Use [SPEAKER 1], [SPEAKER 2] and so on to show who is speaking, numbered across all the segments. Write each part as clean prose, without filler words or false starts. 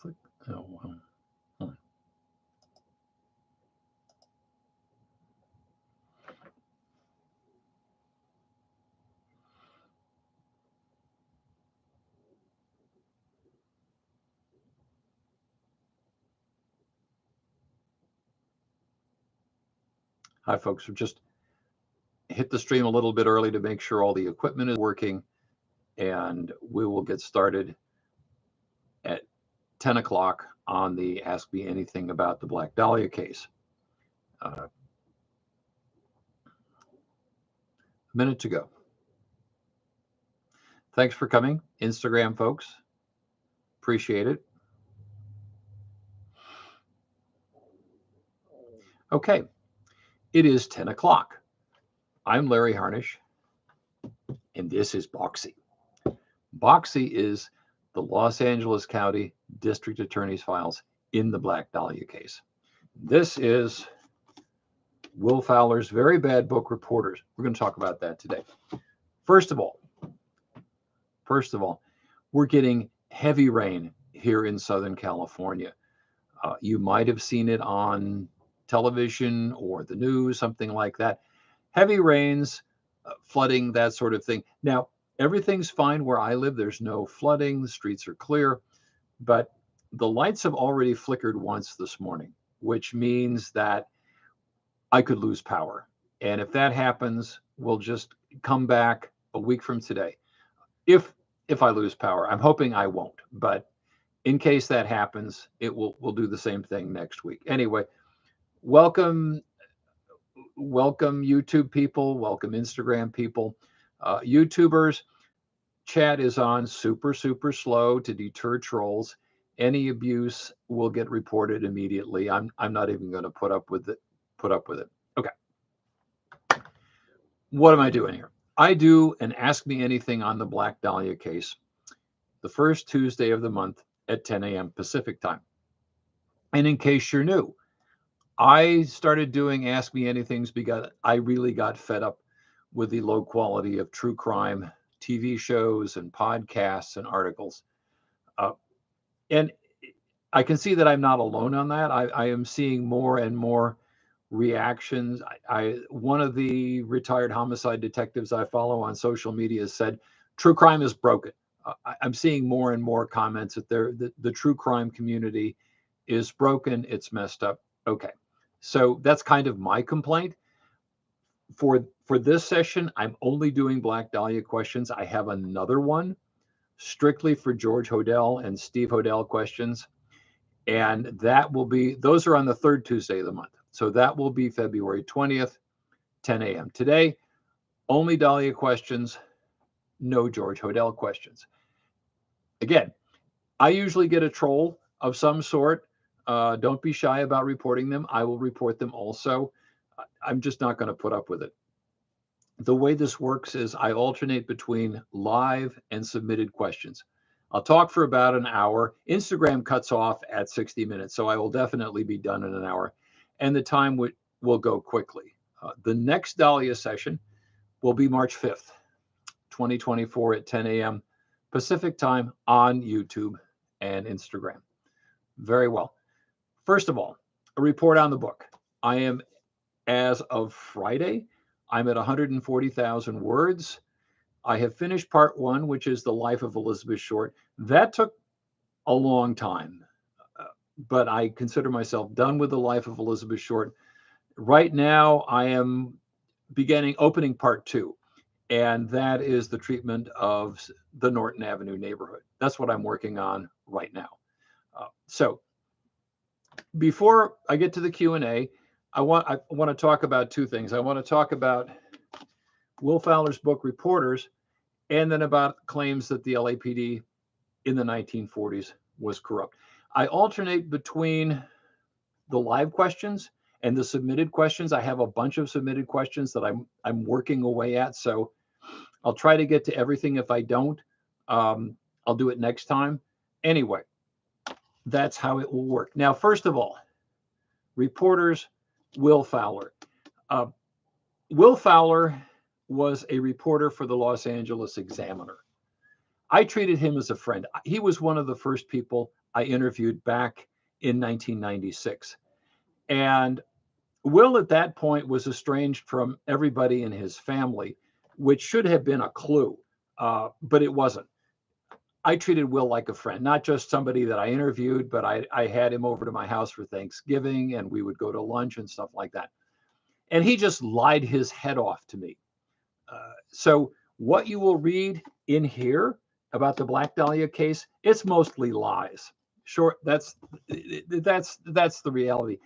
[SPEAKER 1] Click. Oh, well. Hmm. Hi, folks. We just hit the stream a little bit early to make sure all the equipment is working, and we will get started at 10 o'clock on the Ask Me Anything About the Black Dahlia case. A minute to go. Thanks for coming, Instagram folks. Appreciate it. Okay, it is 10 o'clock. I'm Larry Harnish, and this is Boxy. Boxy is the Los Angeles County District Attorney's files in the Black Dahlia case. This is Will Fowler's very bad book, Reporters. We're going to talk about that today. First of all, we're getting heavy rain here in Southern California. You might have seen it on television or the news, something like that. Heavy rains, flooding, that sort of thing. Now, everything's fine where I live. There's no flooding. The streets are clear. But the lights have already flickered once this morning, which means that I could lose power. And if that happens, we'll just come back a week from today. If I lose power, I'm hoping I won't. But in case that happens, we'll do the same thing next week. Anyway, welcome YouTube people, welcome Instagram people. YouTubers, chat is on super slow to deter trolls. Any abuse will get reported immediately. I'm not even going to put up with it. Okay. What am I doing here? I do an Ask Me Anything on the Black Dahlia case the first Tuesday of the month at 10 a.m. Pacific time. And in case you're new, I started doing Ask Me Anythings because I really got fed up with the low quality of true crime TV shows and podcasts and articles. And I can see that I'm not alone on that. I am seeing more and more reactions. One of the retired homicide detectives I follow on social media said, true crime is broken. I'm seeing more and more comments that the true crime community is broken. It's messed up. Okay. So that's kind of my complaint. For this session, I'm only doing Black Dahlia questions. I have another one strictly for George Hodel and Steve Hodel questions. And those are on the third Tuesday of the month. So that will be February 20th, 10 a.m. Today, only Dahlia questions, no George Hodel questions. Again, I usually get a troll of some sort. Don't be shy about reporting them. I will report them also. I'm just not going to put up with it. The way this works is I alternate between live and submitted questions. I'll talk for about an hour. Instagram cuts off at 60 minutes, so I will definitely be done in an hour, and the time will go quickly. The next Dahlia session will be March 5th, 2024 at 10 a.m. Pacific time on YouTube and Instagram. Very well. First of all, a report on the book. I am, as of Friday, I'm at 140,000 words. I have finished part one, which is the life of Elizabeth Short. That took a long time, but I consider myself done with the life of Elizabeth Short. Right now, I am opening part two, and that is the treatment of the Norton Avenue neighborhood. That's what I'm working on right now. So before I get to the Q&A, I want to talk about two things. I want to talk about Will Fowler's book, Reporters, and then about claims that the LAPD in the 1940s was corrupt. I alternate between the live questions and the submitted questions. I have a bunch of submitted questions that I'm working away at, so I'll try to get to everything. If I don't, I'll do it next time. Anyway, that's how it will work. Now, first of all, Reporters, Will Fowler. Will Fowler was a reporter for the Los Angeles Examiner. I treated him as a friend. He was one of the first people I interviewed back in 1996. And Will at that point was estranged from everybody in his family, which should have been a clue, but it wasn't. I treated Will like a friend, not just somebody that I interviewed, but I had him over to my house for Thanksgiving and we would go to lunch and stuff like that. And he just lied his head off to me. So what you will read in here about the Black Dahlia case, it's mostly lies. Sure, that's the reality.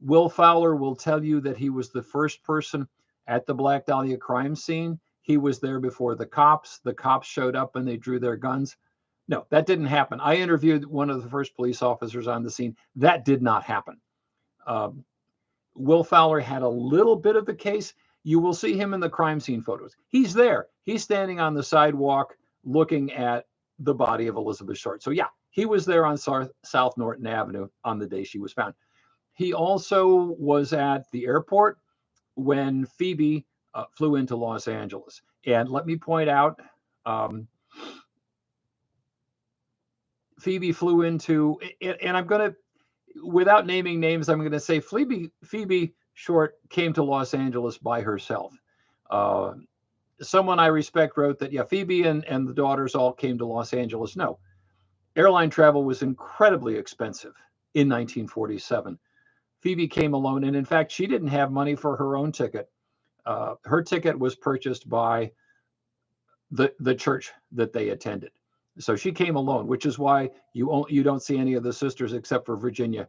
[SPEAKER 1] Will Fowler will tell you that he was the first person at the Black Dahlia crime scene. He was there before the cops. The cops showed up and they drew their guns. No, that didn't happen. I interviewed one of the first police officers on the scene. That did not happen. Will Fowler had a little bit of the case. You will see him in the crime scene photos. He's there. He's standing on the sidewalk looking at the body of Elizabeth Short. So yeah, he was there on South Norton Avenue on the day she was found. He also was at the airport when Phoebe flew into Los Angeles. And let me point out, Phoebe flew into, and I'm going to, without naming names, I'm going to say Phoebe Short came to Los Angeles by herself. Someone I respect wrote that, yeah, Phoebe and the daughters all came to Los Angeles. No, airline travel was incredibly expensive in 1947. Phoebe came alone, and in fact, she didn't have money for her own ticket. Her ticket was purchased by the church that they attended. So she came alone, which is why you don't see any of the sisters except for Virginia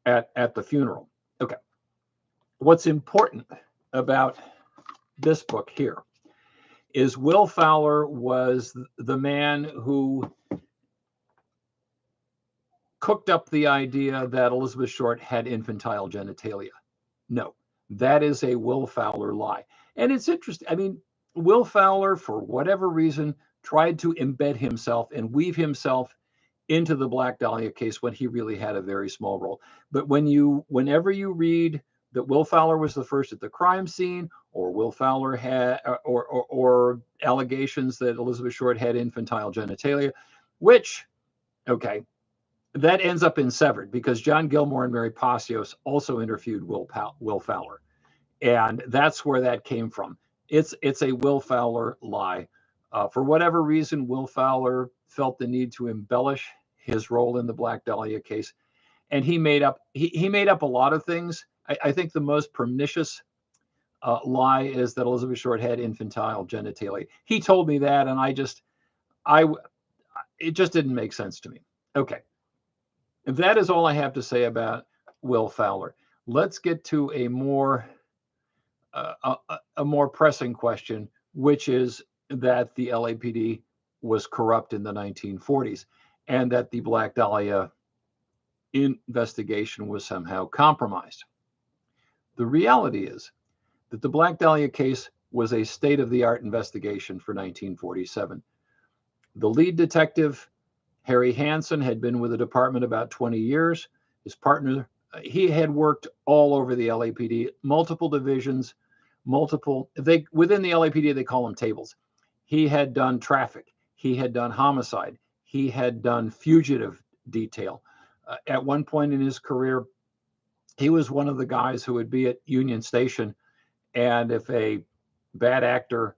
[SPEAKER 1] at the funeral. Okay. What's important about this book here is Will Fowler was the man who cooked up the idea that Elizabeth Short had infantile genitalia. No, that is a Will Fowler lie. And it's interesting. I mean, Will Fowler, for whatever reason, tried to embed himself and weave himself into the Black Dahlia case when he really had a very small role. But whenever you read that Will Fowler was the first at the crime scene, or Will Fowler had, or allegations that Elizabeth Short had infantile genitalia, which, okay, that ends up in Severed because John Gilmore and Mary Passios also interviewed Will Fowler, and that's where that came from. It's a Will Fowler lie. For whatever reason, Will Fowler felt the need to embellish his role in the Black Dahlia case, and he made up a lot of things. I think the most pernicious lie is that Elizabeth Short had infantile genitalia. He told me that, and it just didn't make sense to me. Okay, that is all I have to say about Will Fowler. Let's get to a more pressing question, which is that the LAPD was corrupt in the 1940s and that the Black Dahlia investigation was somehow compromised. The reality is that the Black Dahlia case was a state-of-the-art investigation for 1947. The lead detective, Harry Hansen, had been with the department about 20 years. His partner, he had worked all over the LAPD, multiple divisions, within the LAPD, they call them tables. He had done traffic. He had done homicide. He had done fugitive detail. At one point in his career, he was one of the guys who would be at Union Station, and if a bad actor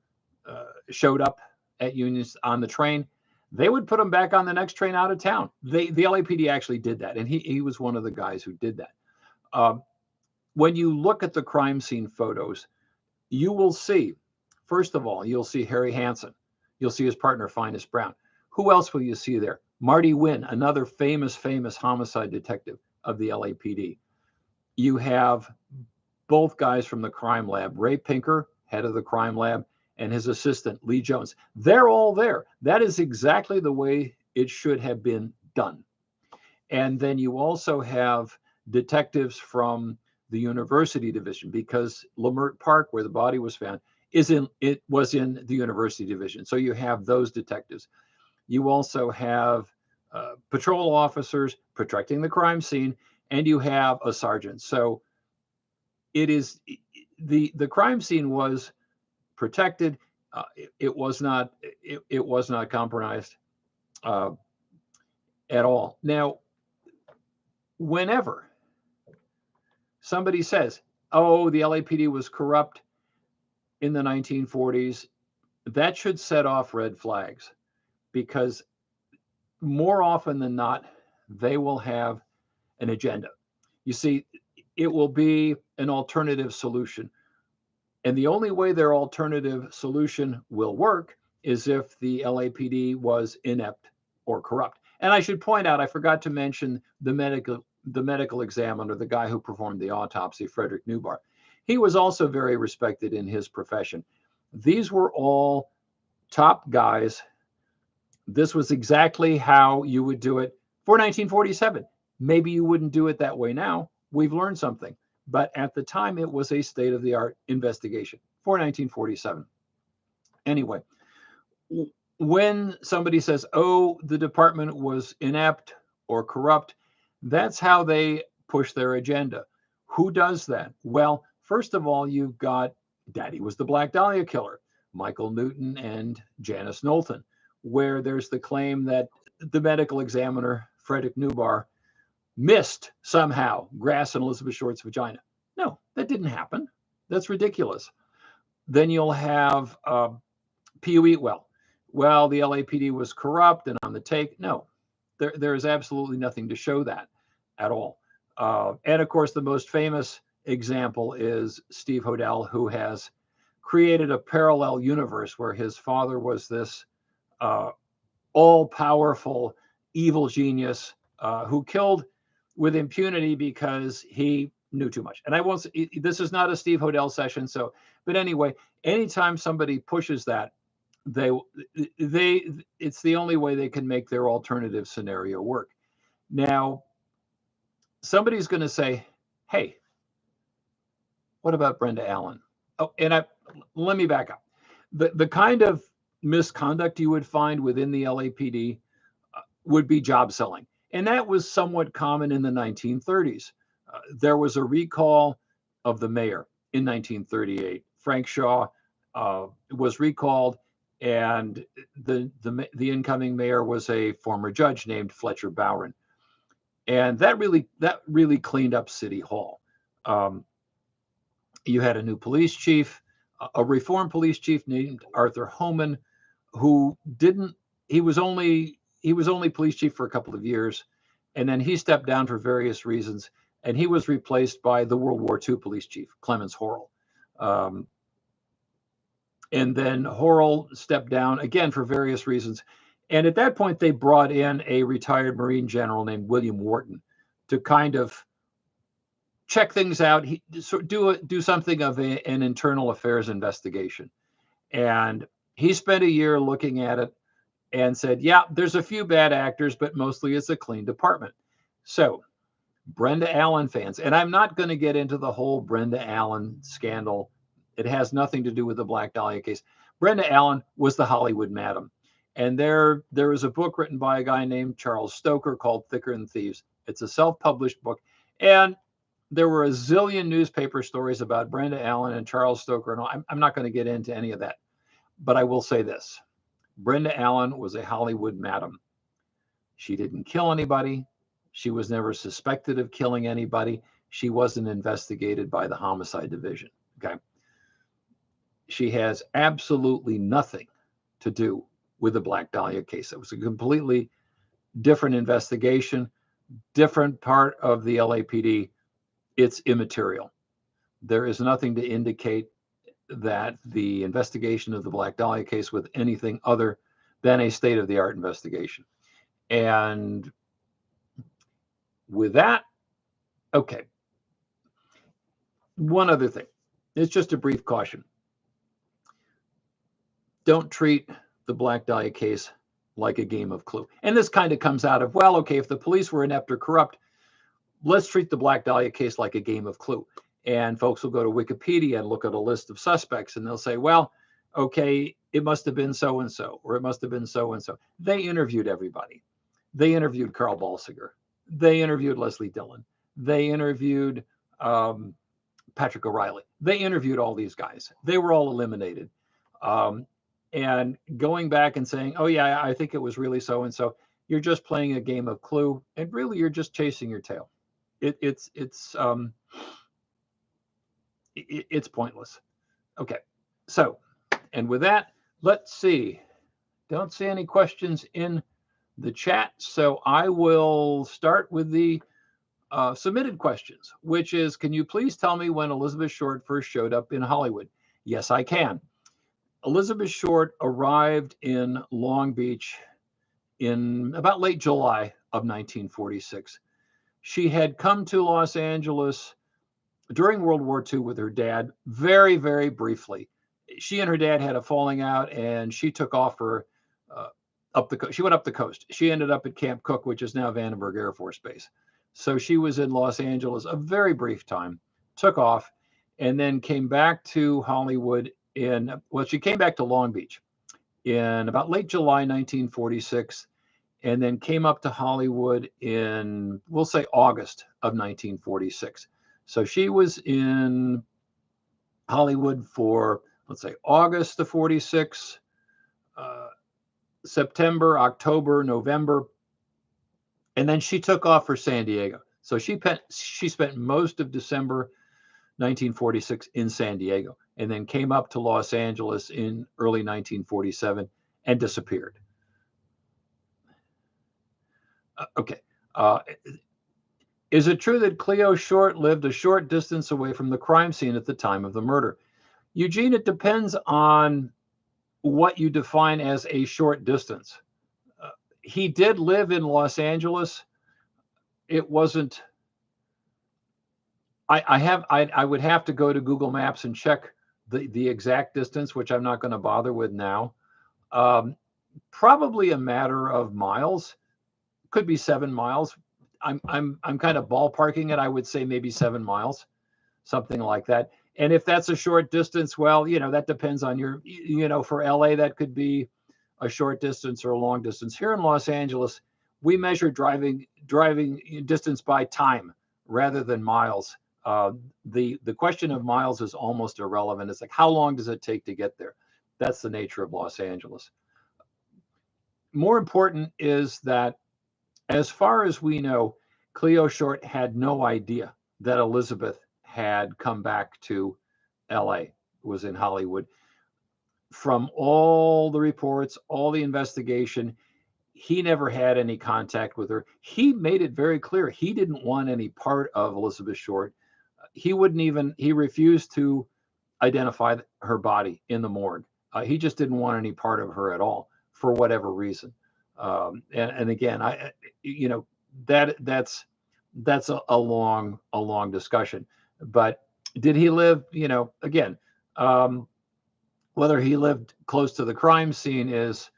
[SPEAKER 1] showed up at Union on the train, they would put him back on the next train out of town. The LAPD actually did that, and he was one of the guys who did that. When you look at the crime scene photos, you will see, first of all, you'll see Harry Hansen. You'll see his partner, Finus Brown. Who else will you see there? Marty Wynn, another famous homicide detective of the LAPD. You have both guys from the crime lab, Ray Pinker, head of the crime lab, and his assistant, Lee Jones. They're all there. That is exactly the way it should have been done. And then you also have detectives from the university division, because Lamert Park, where the body was found, was in the university division. So you have those detectives. You also have patrol officers protecting the crime scene, and you have a sergeant. So it is the crime scene was protected. It was not compromised. at all. Now, whenever somebody says, oh, the LAPD was corrupt in the 1940s, that should set off red flags, because more often than not, they will have an agenda. You see, it will be an alternative solution. And the only way their alternative solution will work is if the LAPD was inept or corrupt. And I should point out, I forgot to mention the medical examiner, the guy who performed the autopsy, Frederick Newbar. He was also very respected in his profession. These were all top guys. This was exactly how you would do it for 1947. Maybe you wouldn't do it that way now. We've learned something. But at the time, it was a state-of-the-art investigation for 1947. Anyway, when somebody says, oh, the department was inept or corrupt, that's how they push their agenda. Who does that? Well, first of all, you've got Daddy was the Black Dahlia killer, Michael Newton and Janice Knowlton, where there's the claim that the medical examiner, Frederick Newbar, missed somehow grass in Elizabeth Short's vagina. No, that didn't happen. That's ridiculous. Then you'll have P.U. Eatwell. Well, the LAPD was corrupt and on the take. No, there is absolutely nothing to show that at all. And of course, the most famous example is Steve Hodel, who has created a parallel universe where his father was this all-powerful evil genius who killed with impunity because he knew too much. And I won't, this is not a Steve Hodel session. So, but anyway, anytime somebody pushes that, it's the only way they can make their alternative scenario work. Now, somebody's going to say, hey, what about Brenda Allen? Oh, and let me back up. The kind of misconduct you would find within the LAPD would be job selling. And that was somewhat common in the 1930s. There was a recall of the mayor in 1938. Frank Shaw was recalled, and the incoming mayor was a former judge named Fletcher Bowron. And that really cleaned up City Hall. You had a new police chief, a reform police chief named Arthur Homan, who he was only police chief for a couple of years, and then he stepped down for various reasons, and he was replaced by the World War II police chief, Clemens Horrell. And then Horrell stepped down again for various reasons. And at that point, they brought in a retired Marine general named William Wharton to kind of check things out, do something of an internal affairs investigation. And he spent a year looking at it and said, yeah, there's a few bad actors, but mostly it's a clean department. So Brenda Allen fans, and I'm not going to get into the whole Brenda Allen scandal. It has nothing to do with the Black Dahlia case. Brenda Allen was the Hollywood Madam. And there is a book written by a guy named Charles Stoker called Thicker Than Thieves. It's a self-published book. And there were a zillion newspaper stories about Brenda Allen and Charles Stoker. And I'm not going to get into any of that. But I will say this. Brenda Allen was a Hollywood Madam. She didn't kill anybody. She was never suspected of killing anybody. She wasn't investigated by the homicide division. Okay. She has absolutely nothing to do with the Black Dahlia case. It was a completely different investigation, different part of the LAPD. It's immaterial. There is nothing to indicate that the investigation of the Black Dahlia case was anything other than a state-of-the-art investigation. And with that, okay. One other thing. It's just a brief caution. Don't treat the Black Dahlia case like a game of Clue. And this kind of comes out of, well, okay, if the police were inept or corrupt, let's treat the Black Dahlia case like a game of Clue. And folks will go to Wikipedia and look at a list of suspects, and they'll say, well, okay, it must have been so-and-so, or it must have been so-and-so. They interviewed everybody. They interviewed Carl Balsiger. They interviewed Leslie Dillon. They interviewed Patrick O'Reilly. They interviewed all these guys. They were all eliminated. And going back and saying, oh, yeah, I think it was really so-and-so, you're just playing a game of Clue, and really you're just chasing your tail. It's pointless. Okay, so, and with that, let's see. Don't see any questions in the chat, so I will start with the submitted questions, which is, can you please tell me when Elizabeth Short first showed up in Hollywood? Yes, I can. Elizabeth Short arrived in Long Beach in about late July of 1946. She had come to Los Angeles during World War II with her dad, very, very briefly. She and her dad had a falling out, and she took off for up the coast. She went up the coast. She ended up at Camp Cook, which is now Vandenberg Air Force Base. So she was in Los Angeles a very brief time, took off, and then came back to Hollywood she came back to Long Beach in about late July 1946, and then came up to Hollywood in, we'll say, August of 1946. So she was in Hollywood for, let's say, August of 46, September, October, November, and then she took off for San Diego. So she spent most of December 1946 in San Diego, and then came up to Los Angeles in early 1947 and disappeared. Okay. Is it true that Cleo Short lived a short distance away from the crime scene at the time of the murder? Eugene, it depends on what you define as a short distance. He did live in Los Angeles. It wasn't. I would have to go to Google Maps and check the exact distance, which I'm not going to bother with now. Probably a matter of miles. Could be 7 miles. I'm kind of ballparking it. I would say maybe 7 miles, something like that. And if that's a short distance, well, that depends on your, for LA, that could be a short distance or a long distance. Here in Los Angeles, we measure driving distance by time rather than miles. The question of miles is almost irrelevant. It's like, how long does it take to get there? That's the nature of Los Angeles. More important is that, as far as we know, Cleo Short had no idea that Elizabeth had come back to LA, was in Hollywood. From all the reports, all the investigation, he never had any contact with her. He made it very clear he didn't want any part of Elizabeth Short. He refused to identify her body in the morgue. He just didn't want any part of her at all, for whatever reason. And again, that's a long discussion. But did he live? Again, whether he lived close to the crime scene is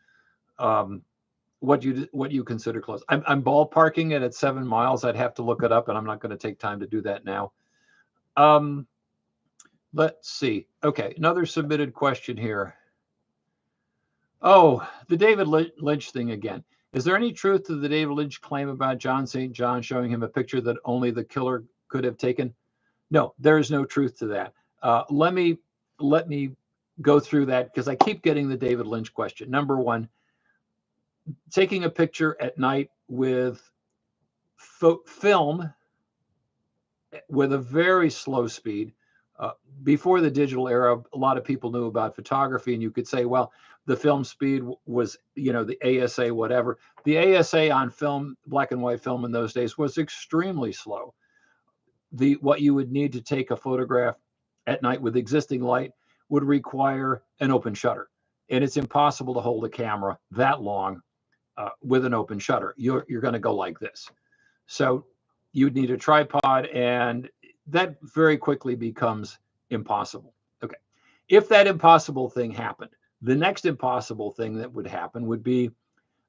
[SPEAKER 1] what you consider close. I'm ballparking it at 7 miles. I'd have to look it up, and I'm not going to take time to do that now. Let's see. Okay, another submitted question here. Oh, the David Lynch thing again. Is there any truth to the David Lynch claim about John St. John showing him a picture that only the killer could have taken? No, there is no truth to that. Let me go through that, because I keep getting the David Lynch question. Number one, taking a picture at night with film with a very slow speed. Before the digital era, a lot of people knew about photography, and you could say, well, the film speed was, the ASA, whatever. The ASA on film, black and white film in those days, was extremely slow. What you would need to take a photograph at night with existing light would require an open shutter. And it's impossible to hold a camera that long with an open shutter. You're going to go like this. So you'd need a tripod, and that very quickly becomes impossible. Okay. If that impossible thing happened, the next impossible thing that would happen would be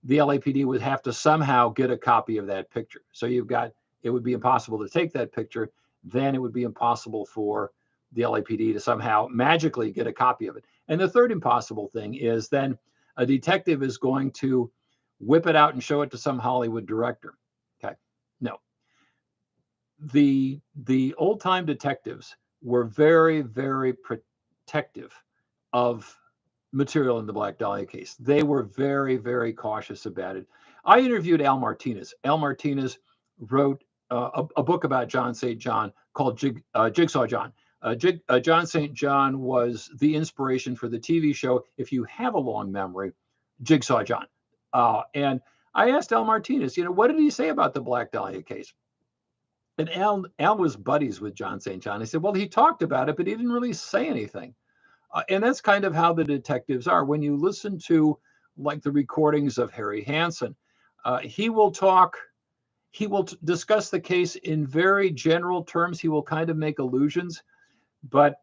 [SPEAKER 1] the LAPD would have to somehow get a copy of that picture. So it would be impossible to take that picture. Then it would be impossible for the LAPD to somehow magically get a copy of it. And the third impossible thing is then a detective is going to whip it out and show it to some Hollywood director. Okay. No. The old-time detectives were very, very protective of material in the Black Dahlia case. They were very, very cautious about it. I interviewed Al Martinez. Al Martinez wrote a book about John St. John called Jigsaw John. John St. John was the inspiration for the TV show, if you have a long memory, Jigsaw John. And I asked Al Martinez, what did he say about the Black Dahlia case? And Al was buddies with John St. John. He said, well, he talked about it, but he didn't really say anything. And that's kind of how the detectives are. When you listen to like the recordings of Harry Hansen, he will discuss the case in very general terms. He will kind of make allusions, but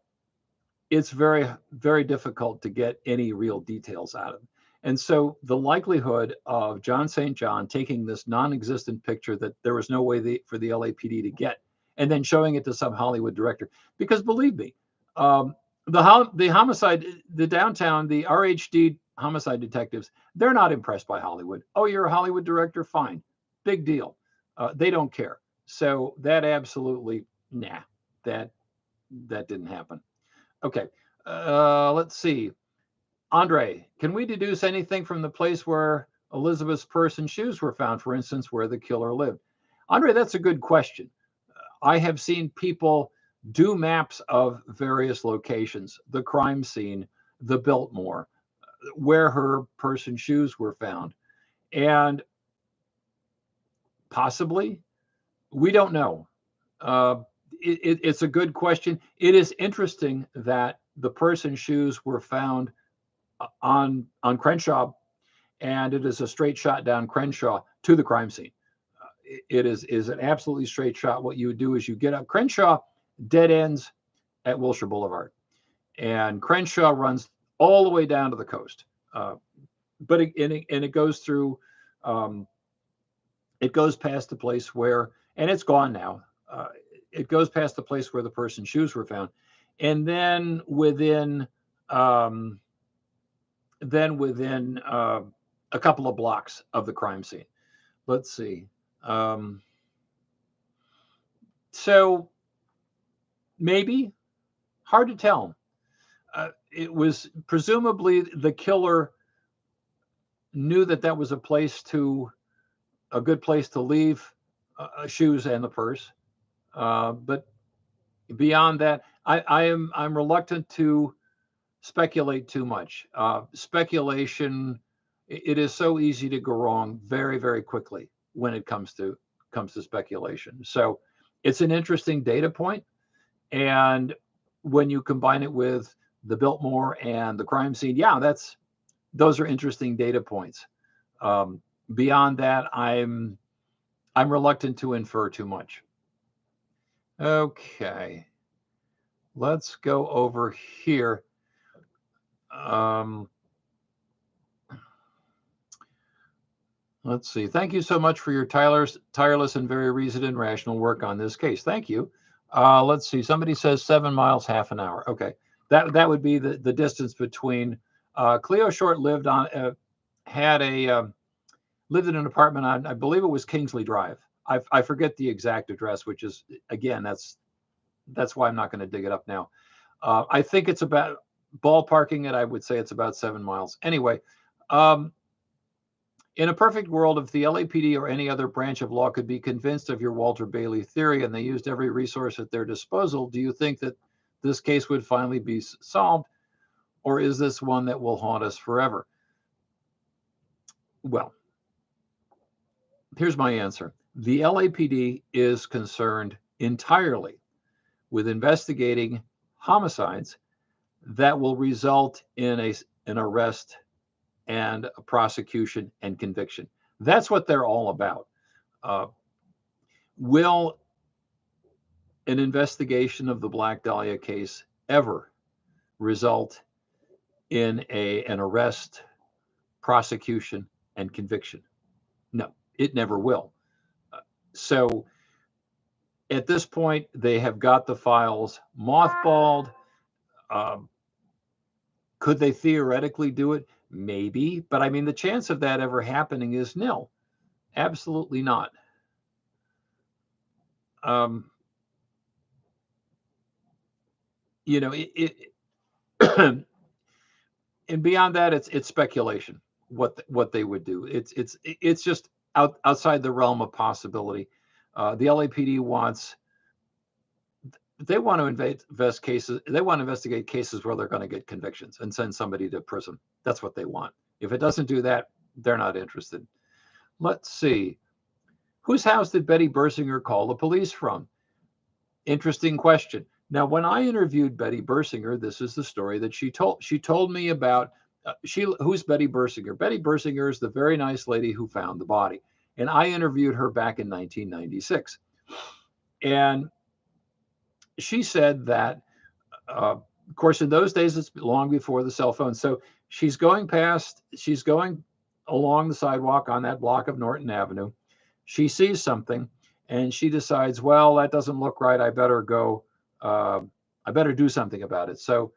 [SPEAKER 1] it's very, very difficult to get any real details out of him. And so the likelihood of John St. John taking this non-existent picture that there was no way for the LAPD to get, and then showing it to some Hollywood director, because believe me, the homicide, the downtown, the RHD homicide detectives, they're not impressed by Hollywood. Oh, you're a Hollywood director? Fine. Big deal. They don't care. So that absolutely, that didn't happen. Okay. Let's see. Andre, can we deduce anything from the place where Elizabeth's purse and shoes were found, for instance, where the killer lived? Andre, that's a good question. I have seen people do maps of various locations, the crime scene, the Biltmore, where her purse and shoes were found. And possibly, we don't know. It's a good question. It is interesting that the purse and shoes were found on Crenshaw, and it is a straight shot down Crenshaw to the crime scene. It is an absolutely straight shot. What you would do is you get up Crenshaw, dead ends at Wilshire Boulevard, and Crenshaw runs all the way down to the coast. But it goes through. It goes past the place where, and it's gone now. It goes past the place where the purse and shoes were found, and then within a couple of blocks of the crime scene. Let's see. So maybe, hard to tell. It was presumably the killer knew that was a good place to leave shoes and the purse. But beyond that, I'm reluctant to speculate too much. Speculation, it is so easy to go wrong very, very quickly when it comes to speculation. So it's an interesting data point, and when you combine it with the Biltmore and the crime scene, those are interesting data points. Beyond that, I'm reluctant to infer too much. Okay, let's go over here. Let's see. Thank you so much for your tireless and very reasoned and rational work on this case. Thank you. Let's see. Somebody says 7 miles, half an hour. Okay, that would be the distance between. Cleo Short lived lived in an apartment on, I believe it was Kingsley Drive. I forget the exact address, which is, again, that's why I'm not going to dig it up now. I think it's about, ballparking it, I would say it's about 7 miles. Anyway, in a perfect world, if the LAPD or any other branch of law could be convinced of your Walter Bayley theory and they used every resource at their disposal, do you think that this case would finally be solved, or is this one that will haunt us forever? Well, here's my answer. The LAPD is concerned entirely with investigating homicides that will result in an arrest and a prosecution and conviction. That's what they're all about. Will an investigation of the Black Dahlia case ever result in an arrest, prosecution, and conviction? No, it never will. So at this point, they have got the files mothballed. Could they theoretically do it? Maybe, but I mean, the chance of that ever happening is nil. Absolutely not. And beyond that, it's speculation. what they would do. It's just outside the realm of possibility. The LAPD they want to invest cases. They want to investigate cases where they're going to get convictions and send somebody to prison. That's what they want. If it doesn't do that, they're not interested. Let's see. Whose house did Betty Bersinger call the police from? Interesting question. Now, when I interviewed Betty Bersinger, this is the story that she told. She told me about who's Betty Bersinger. Betty Bersinger is the very nice lady who found the body, and I interviewed her back in 1996. And she said that, of course, in those days, it's long before the cell phone. So she's going along the sidewalk on that block of Norton Avenue. She sees something and she decides, well, that doesn't look right. I better go. I better do something about it. So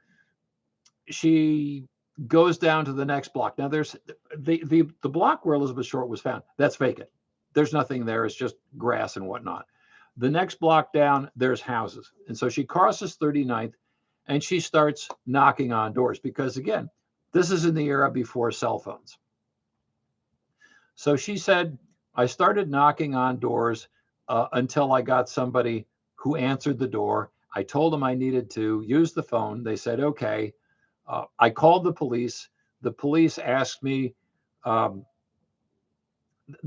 [SPEAKER 1] she goes down to the next block. Now there's the block where Elizabeth Short was found. That's vacant. There's nothing there. It's just grass and whatnot. The next block down, there's houses. And so she crosses 39th and she starts knocking on doors because, again, this is in the era before cell phones. So she said, I started knocking on doors until I got somebody who answered the door. I told them I needed to use the phone. They said, okay. I called the police. The police asked me, the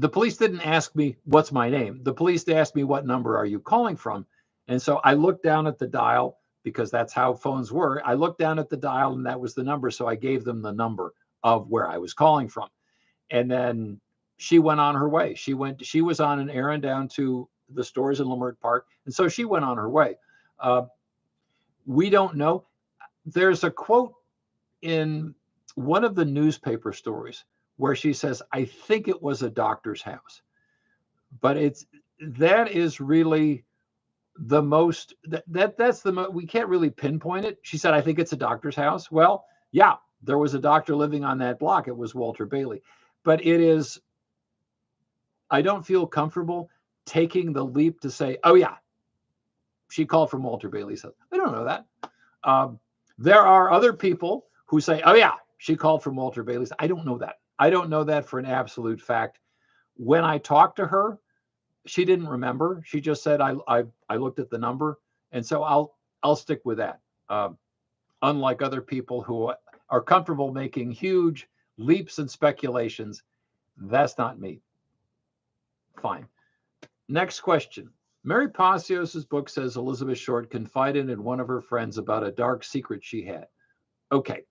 [SPEAKER 1] police didn't ask me, what's my name? The police asked me, what number are you calling from? And so I looked down at the dial because that's how phones were. I looked down at the dial and that was the number. So I gave them the number of where I was calling from. And then she went on her way. She was on an errand down to the stores in Leimert Park. And so she went on her way. We don't know. There's a quote in one of the newspaper stories where she says, I think it was a doctor's house. But that is really the most, that's the most, we can't really pinpoint it. She said, I think it's a doctor's house. Well, yeah, there was a doctor living on that block. It was Walter Bayley. But I don't feel comfortable taking the leap to say, oh yeah, she called from Walter Bayley's house. I don't know that. There are other people who say, oh yeah, she called from Walter Bayley's. I don't know that. I don't know that for an absolute fact. When I talked to her, she didn't remember. She just said, I looked at the number. And so I'll stick with that. Unlike other people who are comfortable making huge leaps and speculations, that's not me. Fine. Next question. Mary Pacios's book says Elizabeth Short confided in one of her friends about a dark secret she had. Okay.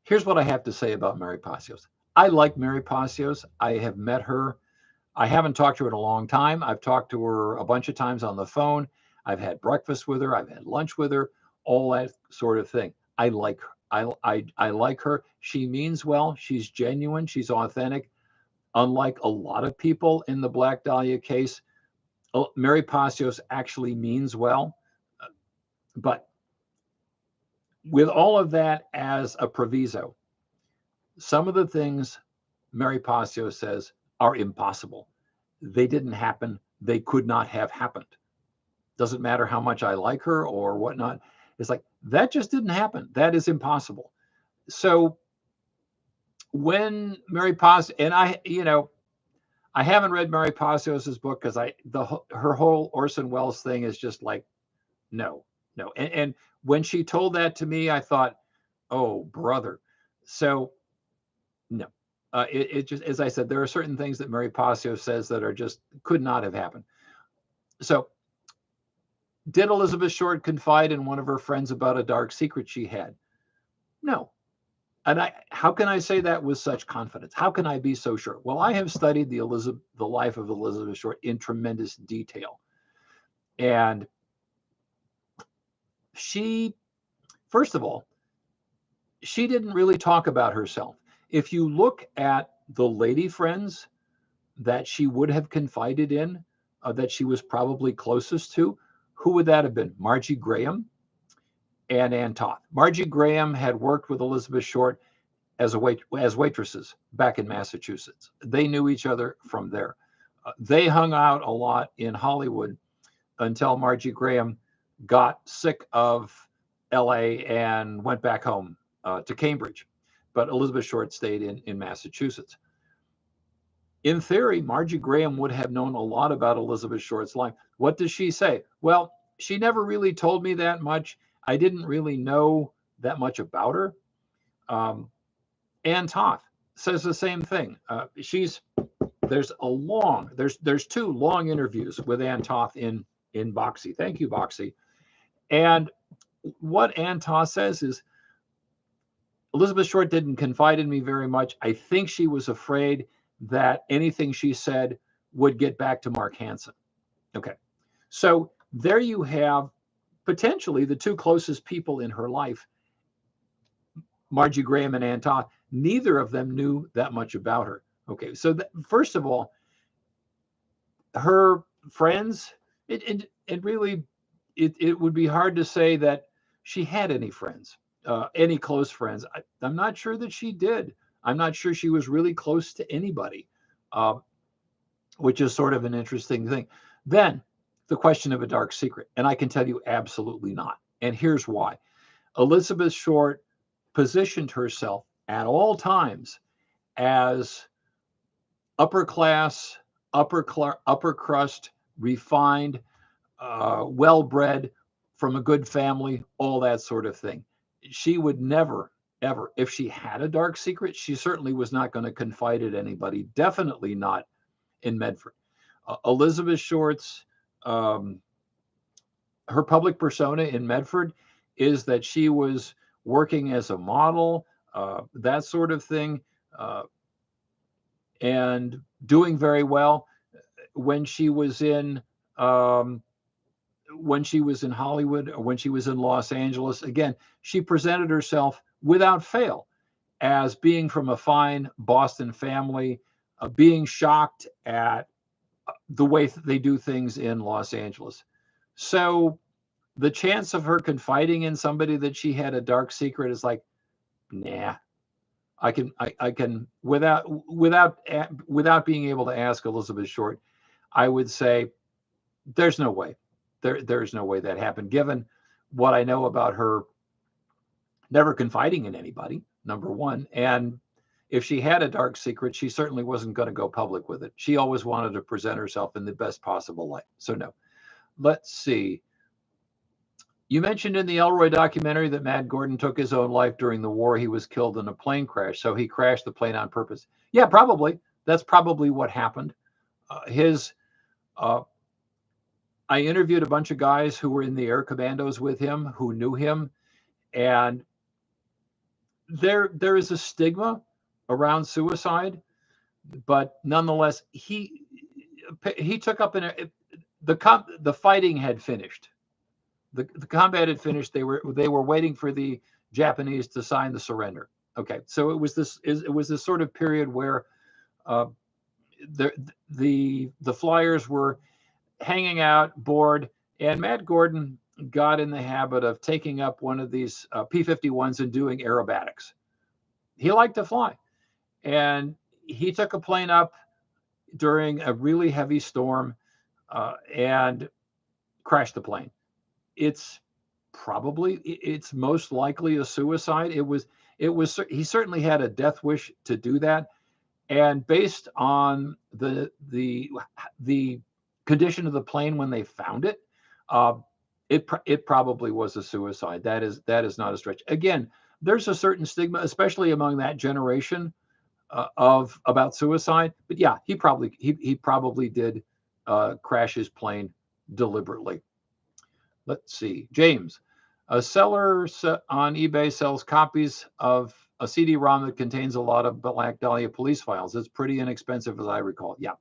[SPEAKER 1] Here's what I have to say about Mary Pacios. I like Mary Pacios. I have met her. I haven't talked to her in a long time. I've talked to her a bunch of times on the phone. I've had breakfast with her. I've had lunch with her, all that sort of thing. I like her. I like her. She means well. She's genuine. She's authentic. Unlike a lot of people in the Black Dahlia case, Mary Pacios actually means well. But with all of that as a proviso, some of the things Mary Pacios says are impossible. They didn't happen. They could not have happened. Doesn't matter how much I like her or whatnot. It's like, that just didn't happen. That is impossible. So when Mary Pacios, and I haven't read Mary Pacios's book because her whole Orson Welles thing is just like, no. And when she told that to me, I thought, oh, brother. So no, it just, as I said, there are certain things that Mary Pacios says that are just could not have happened. So did Elizabeth Short confide in one of her friends about a dark secret she had? No. And how can I say that with such confidence? How can I be so sure? Well, I have studied the life of Elizabeth Short in tremendous detail. And she, first of all, she didn't really talk about herself. If you look at the lady friends that she would have confided in, that she was probably closest to, who would that have been? Margie Graham and Ann Toth. Margie Graham had worked with Elizabeth Short as waitresses back in Massachusetts. They knew each other from there. They hung out a lot in Hollywood until Margie Graham got sick of LA and went back home to Cambridge. but Elizabeth Short stayed in Massachusetts. In theory, Margie Graham would have known a lot about Elizabeth Short's life. What does she say? Well, she never really told me that much. I didn't really know that much about her. Ann Toth says the same thing. There's two long interviews with Ann Toth in Boxy. Thank you, Boxy. And what Ann Toth says is, Elizabeth Short didn't confide in me very much. I think she was afraid that anything she said would get back to Mark Hansen. Okay. So there you have potentially the two closest people in her life, Margie Graham and Ann Toth. Neither of them knew that much about her. Okay. So first of all, her friends, it really, it would be hard to say that she had any friends. Any close friends. I'm not sure that she did. I'm not sure she was really close to anybody, which is sort of an interesting thing. Then the question of a dark secret. And I can tell you absolutely not. And here's why. Elizabeth Short positioned herself at all times as upper class, upper crust, refined, well-bred, from a good family, all that sort of thing. She would never, ever, if she had a dark secret, she certainly was not going to confide it to anybody, definitely not in Medford. Elizabeth Short's, her public persona in Medford is that she was working as a model, that sort of thing, and doing very well. When she was in Hollywood, or when she was in Los Angeles, again, she presented herself without fail as being from a fine Boston family, being shocked at the way they do things in Los Angeles. So the chance of her confiding in somebody that she had a dark secret is like, nah. I can without being able to ask Elizabeth Short, I would say there's no way. There's no way that happened, given what I know about her never confiding in anybody, number one. And if she had a dark secret, she certainly wasn't going to go public with it. She always wanted to present herself in the best possible light. So no. Let's see. You mentioned in the Elroy documentary that Matt Gordon took his own life during the war. He was killed in a plane crash, so he crashed the plane on purpose. Yeah, probably. That's probably what happened. I interviewed a bunch of guys who were in the air commandos with him, who knew him, and there is a stigma around suicide, but nonetheless, he took up the fighting had finished. The combat had finished. They were waiting for the Japanese to sign the surrender. Okay, so it was this sort of period where the flyers were hanging out, bored, and Matt Gordon got in the habit of taking up one of these P-51s and doing aerobatics. He liked to fly, and he took a plane up during a really heavy storm and crashed the plane. It's most likely a suicide. He certainly had a death wish to do that, and based on the condition of the plane when they found it, it probably was a suicide. That is not a stretch. Again, there's a certain stigma, especially among that generation, about suicide. But yeah, he probably did crash his plane deliberately. Let's see, James. A seller on eBay sells copies of a CD-ROM that contains a lot of Black Dahlia police files. It's pretty inexpensive, as I recall. Yeah.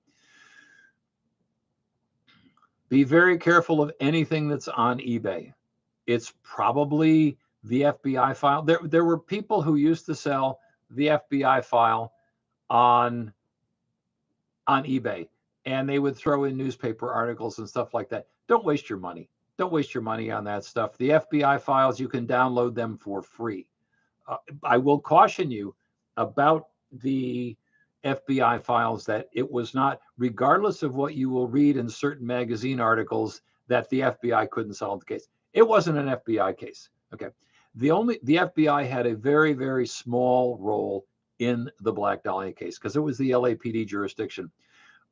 [SPEAKER 1] Be very careful of anything that's on eBay. It's probably the FBI file. There were people who used to sell the FBI file on eBay, and they would throw in newspaper articles and stuff like that. Don't waste your money. Don't waste your money on that stuff. The FBI files, you can download them for free. I will caution you about the FBI files that it was not, regardless of what you will read in certain magazine articles, that the FBI couldn't solve the case. It wasn't an FBI case. Okay. The FBI had a very, very small role in the Black Dahlia case because it was the LAPD jurisdiction.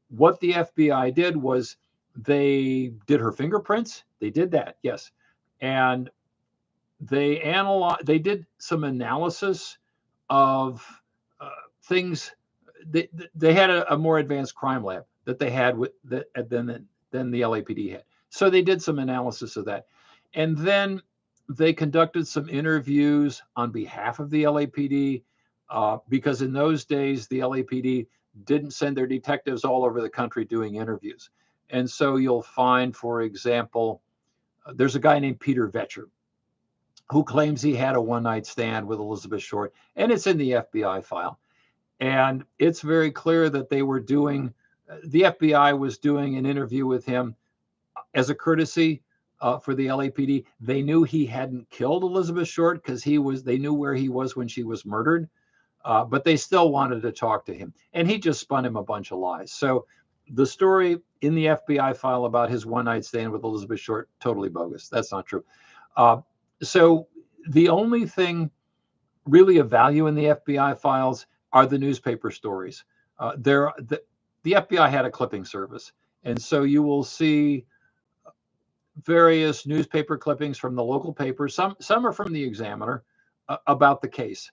[SPEAKER 1] What the FBI did was they did her fingerprints. They did that, yes. And they did some analysis of things. They had a more advanced crime lab that they had than the LAPD had. So they did some analysis of that. And then they conducted some interviews on behalf of the LAPD because in those days, the LAPD didn't send their detectives all over the country doing interviews. And so you'll find, for example, there's a guy named Peter Vetcher who claims he had a one-night stand with Elizabeth Short, and it's in the FBI file. And it's very clear that the FBI was doing an interview with him as a courtesy for the LAPD. They knew he hadn't killed Elizabeth Short because they knew where he was when she was murdered, but they still wanted to talk to him. And he just spun him a bunch of lies. So the story in the FBI file about his one-night stand with Elizabeth Short, totally bogus. That's not true. So the only thing really of value in the FBI files are the newspaper stories. The FBI had a clipping service, and so you will see various newspaper clippings from the local papers. Some are from the Examiner about the case.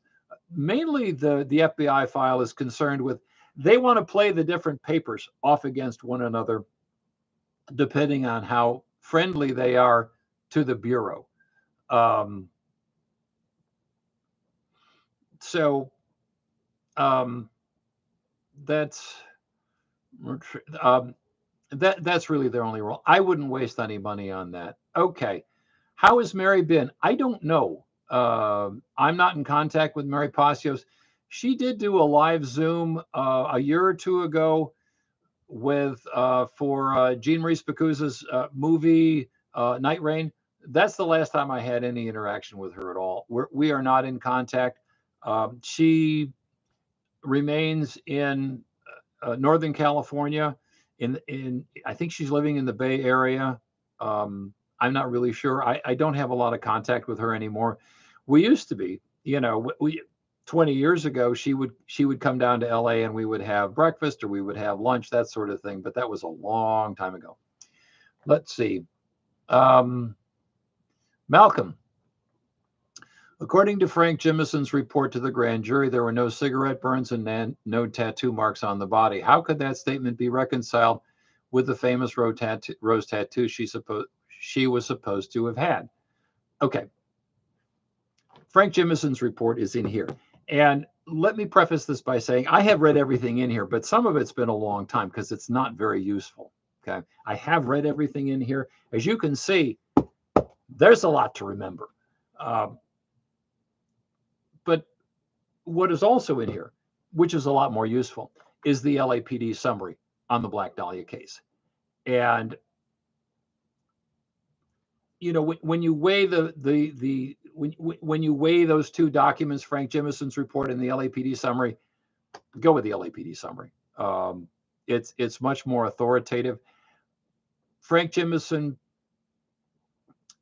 [SPEAKER 1] Mainly, the FBI file is concerned with they want to play the different papers off against one another, depending on how friendly they are to the Bureau. That's really their only role. I wouldn't waste any money on that. Okay, how has Mary been? I don't know. I'm not in contact with Mary Pacios. She did do a live Zoom a year or two ago for Jean Marie Spicuzza's movie Night Rain. That's the last time I had any interaction with her at all. We are not in contact. She remains in Northern California. I think she's living in the Bay Area. I'm not really sure. I don't have a lot of contact with her anymore. We used to be, 20 years ago, she would come down to LA and we would have breakfast or we would have lunch, that sort of thing. But that was a long time ago. Let's see. Malcolm. According to Frank Jimison's report to the grand jury, there were no cigarette burns and no tattoo marks on the body. How could that statement be reconciled with the famous rose tattoo she was supposed to have had? Okay. Frank Jimison's report is in here. And let me preface this by saying I have read everything in here, but some of it's been a long time because it's not very useful. Okay. I have read everything in here. As you can see, there's a lot to remember. But what is also in here, which is a lot more useful, is the LAPD summary on the Black Dahlia case. And when you weigh when you weigh those two documents, Frank Jimison's report and the LAPD summary, go with the LAPD summary. It's much more authoritative. Frank Jimison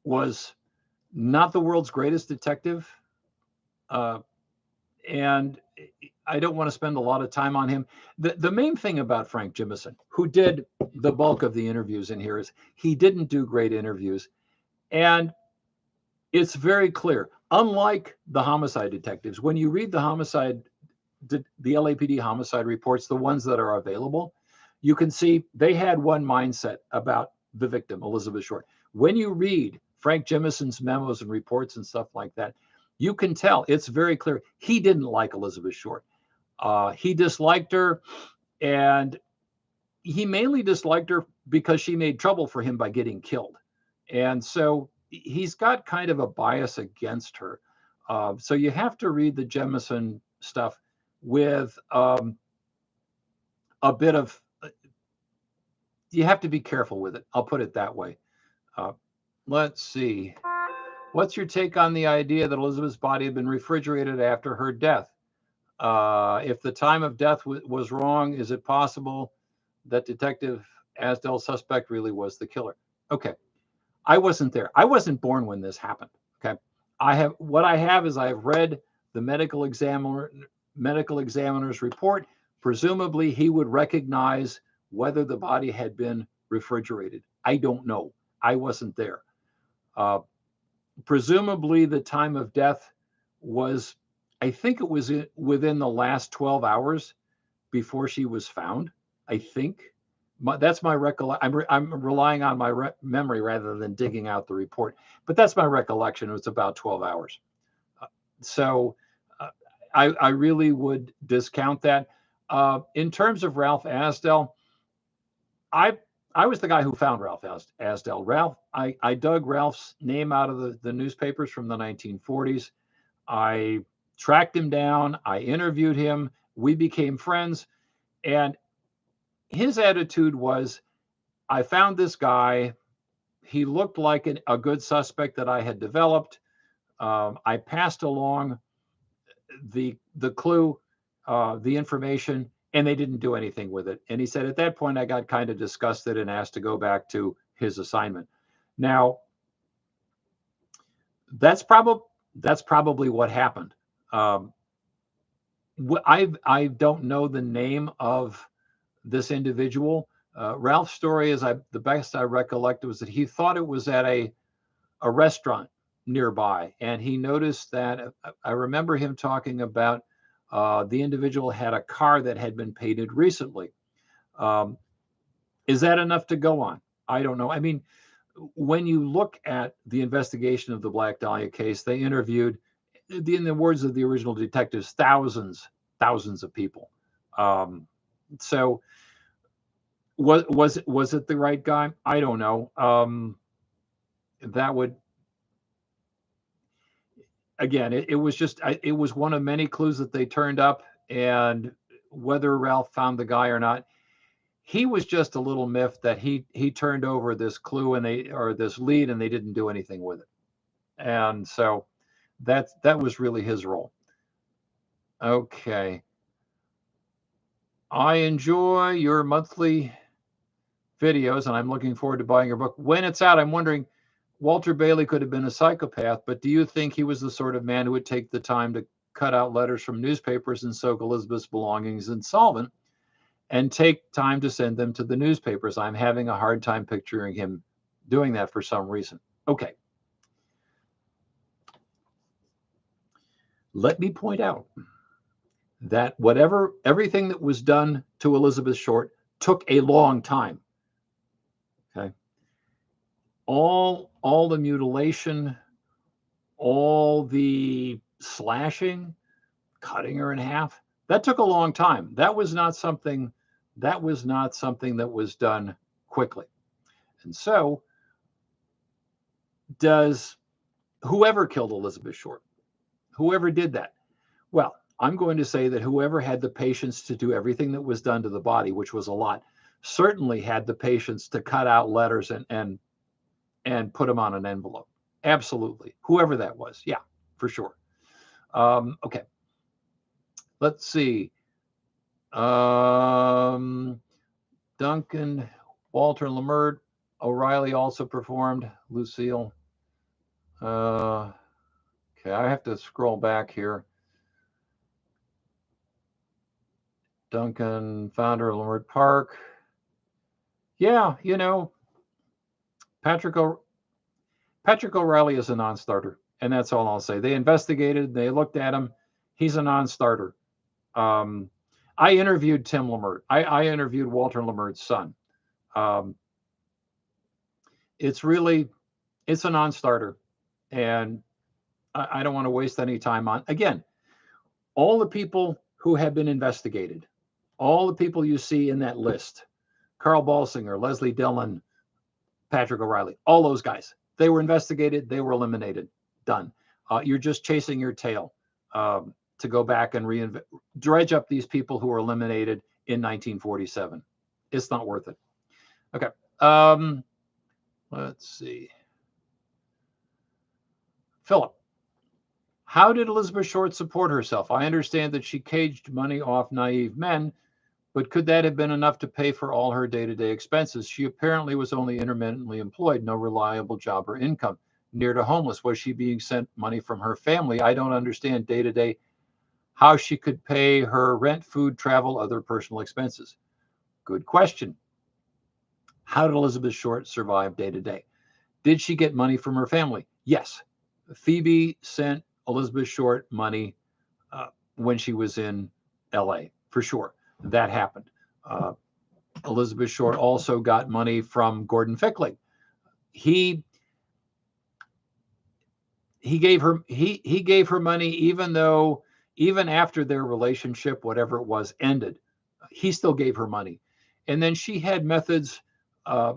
[SPEAKER 1] was not the world's greatest detective. And I don't want to spend a lot of time on him. The main thing about Frank Jimison, who did the bulk of the interviews in here, is he didn't do great interviews. And it's very clear, unlike the homicide detectives, when you read the LAPD homicide reports, the ones that are available, you can see they had one mindset about the victim, Elizabeth Short. When you read Frank Jimison's memos and reports and stuff like that, you can tell it's very clear he didn't like Elizabeth Short. He disliked her, and he mainly disliked her because she made trouble for him by getting killed. And so he's got kind of a bias against her. So you have to read the Jimison stuff with a bit of, you have to be careful with it. I'll put it that way. Let's see. What's your take on the idea that Elizabeth's body had been refrigerated after her death? If the time of death was wrong, is it possible that Detective Asdell's suspect really was the killer? Okay. I wasn't there. I wasn't born when this happened. Okay. what I have is I've read the medical examiner's report. Presumably, he would recognize whether the body had been refrigerated. I don't know. I wasn't there. Presumably, the time of death was, I think it was within the last 12 hours before she was found. I think that's my recollection. I'm relying on my memory rather than digging out the report, but that's my recollection. It was about 12 hours. So I really would discount that. In terms of Ralph Asdell, I was the guy who found Ralph Asdell. I dug Ralph's name out of the newspapers from the 1940s. I tracked him down. I interviewed him. We became friends. And his attitude was, I found this guy. He looked like a good suspect that I had developed. I passed along the clue, the information, and they didn't do anything with it. And he said, at that point, I got kind of disgusted and asked to go back to his assignment. Now, that's probably what happened. I don't know the name of this individual. Ralph's story is the best I recollect was that he thought it was at a restaurant nearby, and he noticed that I remember him talking about the individual had a car that had been painted recently. Is that enough to go on? I don't know. I mean, when you look at the investigation of the Black Dahlia case, they interviewed, in the words of the original detectives, thousands of people. So was it the right guy? I don't know. That would, again, it was just, it was one of many clues that they turned up, and whether Ralph found the guy or not, he was just a little miffed that he turned over this clue or this lead, and they didn't do anything with it. And so that was really his role. Okay. I enjoy your monthly videos, and I'm looking forward to buying your book. When it's out, I'm wondering, Walter Bayley could have been a psychopath, but do you think he was the sort of man who would take the time to cut out letters from newspapers and soak Elizabeth's belongings in solvent and take time to send them to the newspapers? I'm having a hard time picturing him doing that for some reason. Okay. Let me point out that everything that was done to Elizabeth Short took a long time. Okay. All the mutilation, all the slashing, cutting her in half, that took a long time. That was not something that was done quickly. And so, does whoever killed Elizabeth Short, whoever did that, well, I'm going to say that whoever had the patience to do everything that was done to the body, which was a lot, certainly had the patience to cut out letters and put them on an envelope. Absolutely. Whoever that was. Yeah, for sure. Okay. Let's see. Duncan, Walter Lamert, O'Reilly also performed. Lucille. Okay, I have to scroll back here. Duncan, founder of Lamert Park. Yeah, Patrick O'Reilly is a non-starter, and that's all I'll say. They investigated, they looked at him. He's a non-starter. I interviewed Tim Lamert. I interviewed Walter Lamert's son. It's a non-starter, and I don't want to waste any time on, again, all the people who have been investigated, all the people you see in that list, Carl Balsinger, Leslie Dillon, Patrick O'Reilly, all those guys, they were investigated, they were eliminated, done. You're just chasing your tail to go back and dredge up these people who were eliminated in 1947. It's not worth it. Okay. Let's see. Philip, how did Elizabeth Short support herself? I understand that she caged money off naive men, but could that have been enough to pay for all her day-to-day expenses? She apparently was only intermittently employed, no reliable job or income. near to homeless? Was she being sent money from her family? I don't understand day to day how she could pay her rent, food, travel, other personal expenses. Good question. How did Elizabeth Short survive day to day? Did she get money from her family? Yes. Phoebe sent Elizabeth Short money when she was in LA, for sure. That happened. Uh, Elizabeth Short also got money from Gordon Fickling. He gave her money even after their relationship, whatever it was, ended. He still gave her money. And then she had methods. Uh,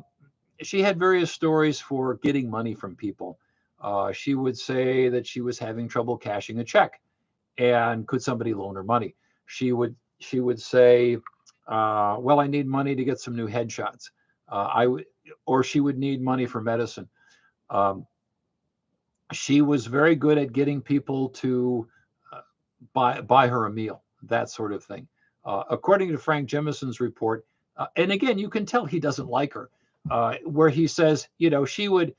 [SPEAKER 1] she had various stories for getting money from people. She would say that she was having trouble cashing a check, and could somebody loan her money? She would say, "Well, I need money to get some new headshots." Or she would need money for medicine. Um, she was very good at getting people to buy her a meal, that sort of thing. According to Frank Jemison's report, and again, you can tell he doesn't like her, where he says, she would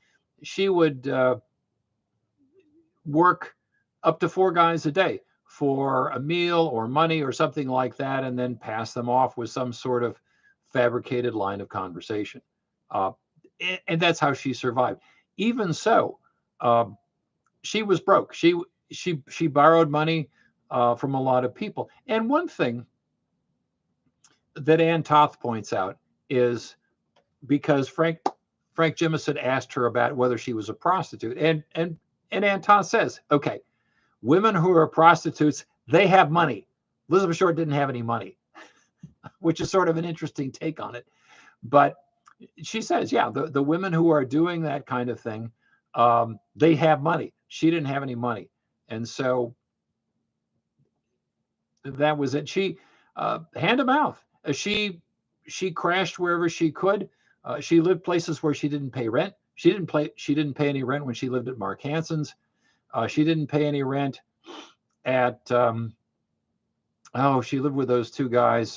[SPEAKER 1] work up to 4 guys a day for a meal or money or something like that, and then pass them off with some sort of fabricated line of conversation. Uh, and that's how she survived. Even so, uh, she was broke. She borrowed money from a lot of people. And one thing that Ann Toth points out is, because Frank Jemison asked her about whether she was a prostitute, and Ann Toth says, okay, women who are prostitutes, they have money. Elizabeth Short didn't have any money, which is sort of an interesting take on it. But she says, yeah, the women who are doing that kind of thing, they have money. She didn't have any money. And so that was it. She hand to mouth. She crashed wherever she could. She lived places where she didn't pay rent. She didn't pay any rent when she lived at Mark Hansen's. She didn't pay any rent at she lived with those two guys,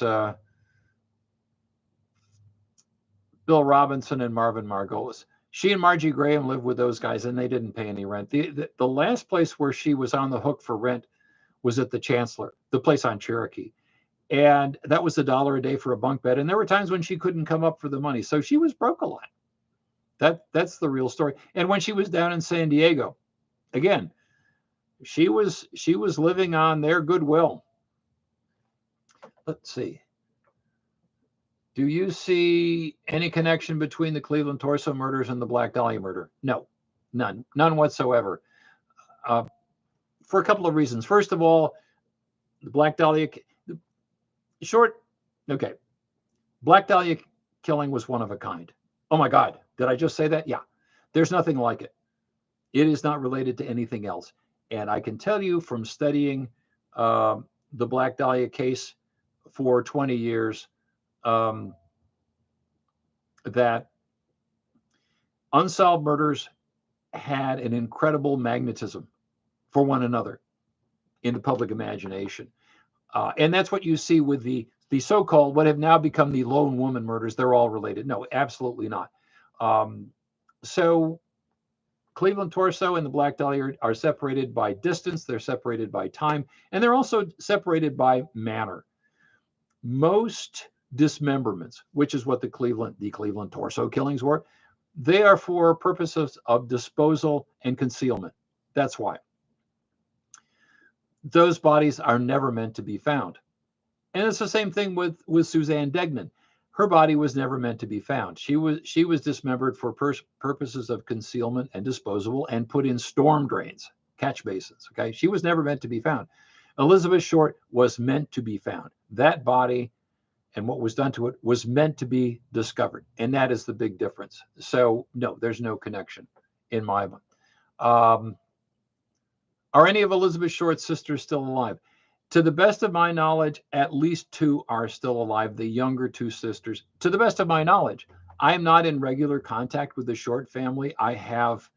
[SPEAKER 1] Bill Robinson and Marvin Margolis. She and Margie Graham lived with those guys, and they didn't pay any rent. The last place where she was on the hook for rent was at the Chancellor, the place on Cherokee. And that was $1 a day for a bunk bed. And there were times when she couldn't come up for the money. So she was broke a lot. That's the real story. And when she was down in San Diego, again, she was living on their goodwill. Let's see. Do you see any connection between the Cleveland Torso murders and the Black Dahlia murder? No, none whatsoever. For a couple of reasons. First of all, the Black Dahlia short. Okay, Black Dahlia killing was one of a kind. Oh my God, did I just say that? Yeah, there's nothing like it. It is not related to anything else. And I can tell you from studying the Black Dahlia case for 20 years that unsolved murders had an incredible magnetism for one another in the public imagination. And that's what you see with the so-called, what have now become the lone woman murders. They're all related. No, absolutely not. So Cleveland Torso and the Black Dahlia are separated by distance. They're separated by time, and they're also separated by manner. Most dismemberments, which is what the Cleveland Torso killings were, they are for purposes of disposal and concealment. That's why. Those bodies are never meant to be found. And it's the same thing with Suzanne Degnan. Her body was never meant to be found. She was dismembered for purposes of concealment and disposal and put in storm drains, catch basins. Okay, she was never meant to be found. Elizabeth Short was meant to be found. That body and what was done to it was meant to be discovered, and that is the big difference. So no, there's no connection in my mind. Are any of Elizabeth Short's sisters still alive? To the best of my knowledge, at least 2 are still alive, the younger 2 sisters. To the best of my knowledge, I am not in regular contact with the Short family. I have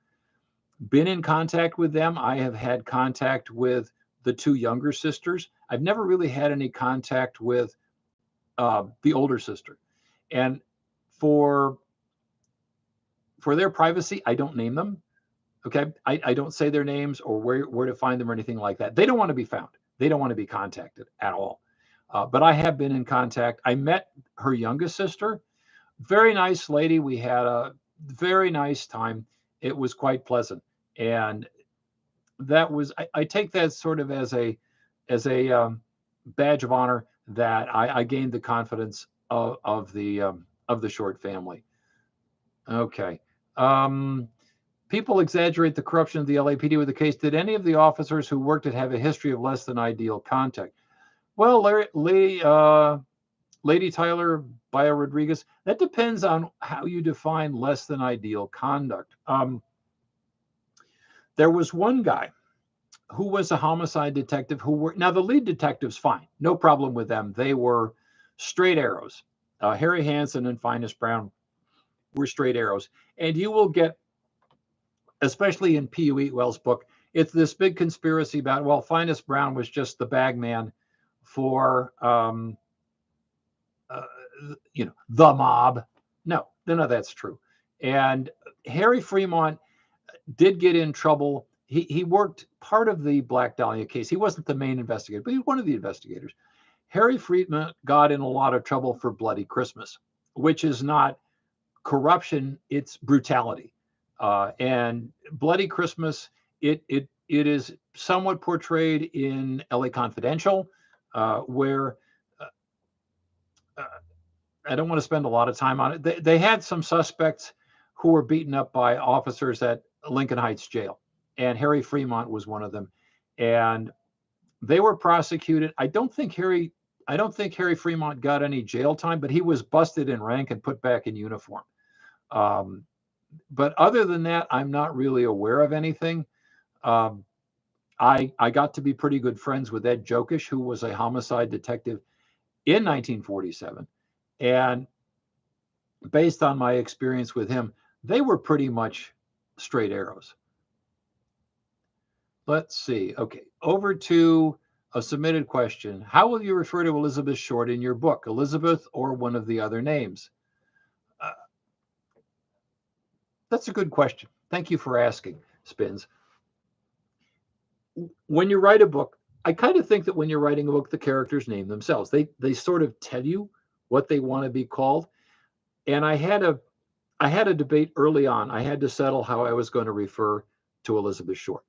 [SPEAKER 1] been in contact with them. I have had contact with the 2 younger sisters. I've never really had any contact with the older sister. And for their privacy, I don't name them. Okay. I don't say their names or where to find them or anything like that. They don't want to be found. They don't want to be contacted at all. But I have been in contact. I met her youngest sister. Very nice lady. We had a very nice time. It was quite pleasant. And that was, I take that sort of as a badge of honor that I gained the confidence of the Short family. Okay. Um, People exaggerate the corruption of the LAPD with the case. Did any of the officers who worked it have a history of less than ideal conduct? Well, Lady Tyler Bio Rodriguez, that depends on how you define less than ideal conduct. There was one guy who was a homicide detective who were, now the lead detectives, fine, no problem with them. They were straight arrows. Harry Hansen and Finest Brown were straight arrows. And you will get, especially in P.U. Eatwell's book, it's this big conspiracy about, well, Finest Brown was just the bag man for, uh, the mob. No, none of that's true. And Harry Fremont did get in trouble. He worked part of the Black Dahlia case. He wasn't the main investigator, but he was one of the investigators. Harry Fremont got in a lot of trouble for Bloody Christmas, which is not corruption, it's brutality. And Bloody Christmas, it is somewhat portrayed in LA Confidential, where uh, uh, I don't want to spend a lot of time on it. They had some suspects who were beaten up by officers at Lincoln Heights Jail, and Harry Fremont was one of them. And they were prosecuted. I don't think Harry Fremont got any jail time, but he was busted in rank and put back in uniform. Um, but other than that, I'm not really aware of anything. Um, I got to be pretty good friends with Ed Jokish, who was a homicide detective in 1947, and based on my experience with him, they were pretty much straight arrows. Let's see. Okay, over to a submitted question. How will you refer to Elizabeth Short in your book? Elizabeth or one of the other names? Uh, that's a good question. Thank you for asking, Spins. When you write a book, I kind of think that when you're writing a book, the characters name themselves. They sort of tell you what they want to be called. And I had a debate early on. I had to settle how I was going to refer to Elizabeth Short.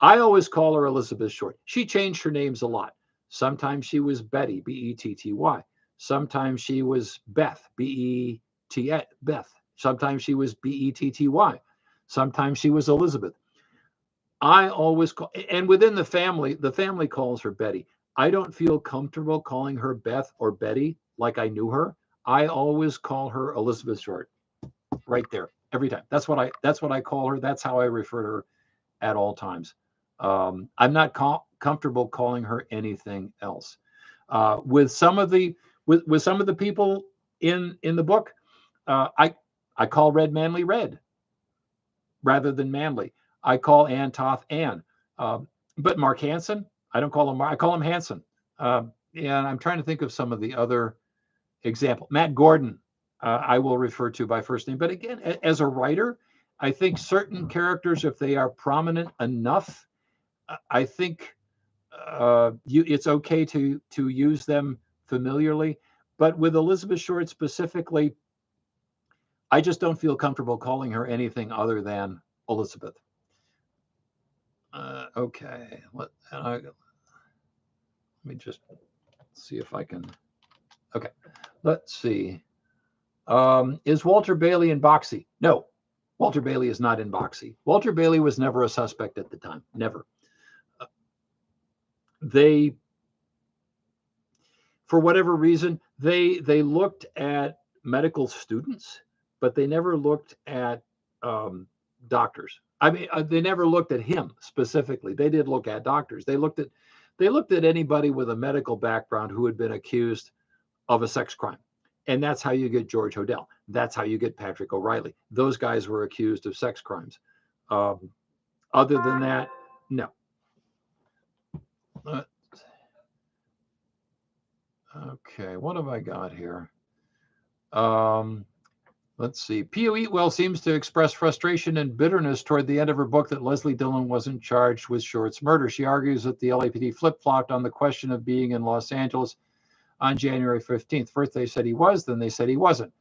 [SPEAKER 1] I always call her Elizabeth Short. She changed her names a lot. Sometimes she was Betty, Betty. Sometimes she was Beth, Beth. Sometimes she was Betty. Sometimes she was Elizabeth. I always call, and within the family calls her Betty. I don't feel comfortable calling her Beth or Betty like I knew her. I always call her Elizabeth Short, right there, every time. That's what I call her. That's how I refer to her at all times. I'm not comfortable calling her anything else. With some of the people in the book, I call Red Manley Red rather than Manley. I call Ann Toth Ann. But Mark Hansen, I don't call him Mark, I call him Hansen. And I'm trying to think of some of the other example. Matt Gordon, I will refer to by first name. But again, as a writer, I think certain characters, if they are prominent enough, I think it's okay to use them familiarly. But with Elizabeth Short specifically, I just don't feel comfortable calling her anything other than Elizabeth. Okay, let me just see if I can. Okay, let's see. Is Walter Bayley in Boxy? No, Walter Bayley is not in Boxy. Walter Bayley was never a suspect at the time. Never. They, for whatever reason, they looked at medical students, but they never looked at um, doctors. I mean, they never looked at him specifically. They did look at doctors. They looked at anybody with a medical background who had been accused of a sex crime. And that's how you get George Hodel. That's how you get Patrick O'Reilly. Those guys were accused of sex crimes. Um, Other than that, no. Uh, okay, what have I got here? Um, Let's see. P.O. Eatwell seems to express frustration and bitterness toward the end of her book that Leslie Dillon wasn't charged with Short's murder. She argues that the LAPD flip-flopped on the question of being in Los Angeles on January 15th. First they said he was, then they said he wasn't.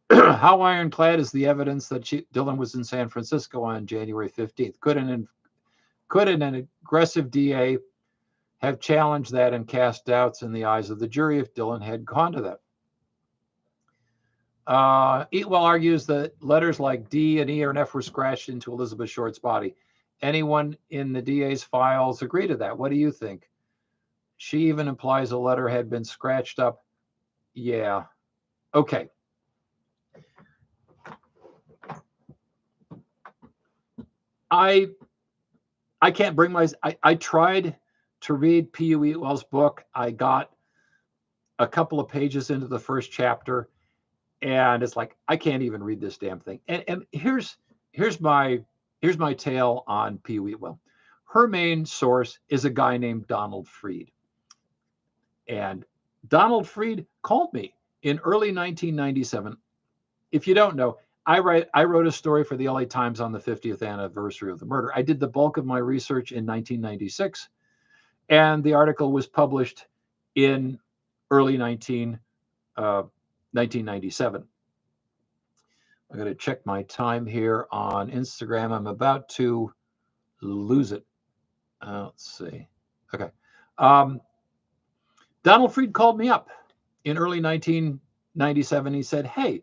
[SPEAKER 1] How ironclad is the evidence that Dillon was in San Francisco on January 15th? Could an aggressive DA have challenged that and cast doubts in the eyes of the jury if Dillon had gone to that? Eatwell argues that letters like D and E or an F were scratched into Elizabeth Short's body. Anyone in the DA's files agree to that? What do you think? She even implies a letter had been scratched up. Yeah. Okay. I can't bring I tried to read P.U. Eatwell's book. I got a couple of pages into the first chapter, and it's like, I can't even read this damn thing. And here's my tale on P.U. Eatwell. Her main source is a guy named Donald Freed. And Donald Freed called me in early 1997. If you don't know, I wrote a story for the LA Times on the 50th anniversary of the murder. I did the bulk of my research in 1996, and the article was published in early 1997. I'm going to check my time here on Instagram. I'm about to lose it. Let's see. Okay. Donald Freed called me up in early 1997. He said, hey,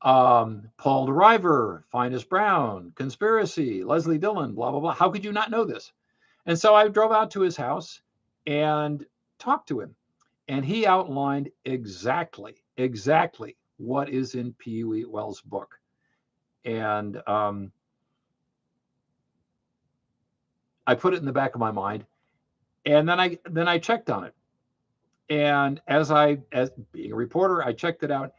[SPEAKER 1] Paul DeRiver, Finest Brown, Conspiracy, Leslie Dillon, blah, blah, blah. How could you not know this? And so I drove out to his house and talked to him. And he outlined exactly what is in P.U. Eatwell's book. And I put it in the back of my mind. And then I checked on it. And as being a reporter, I checked it out.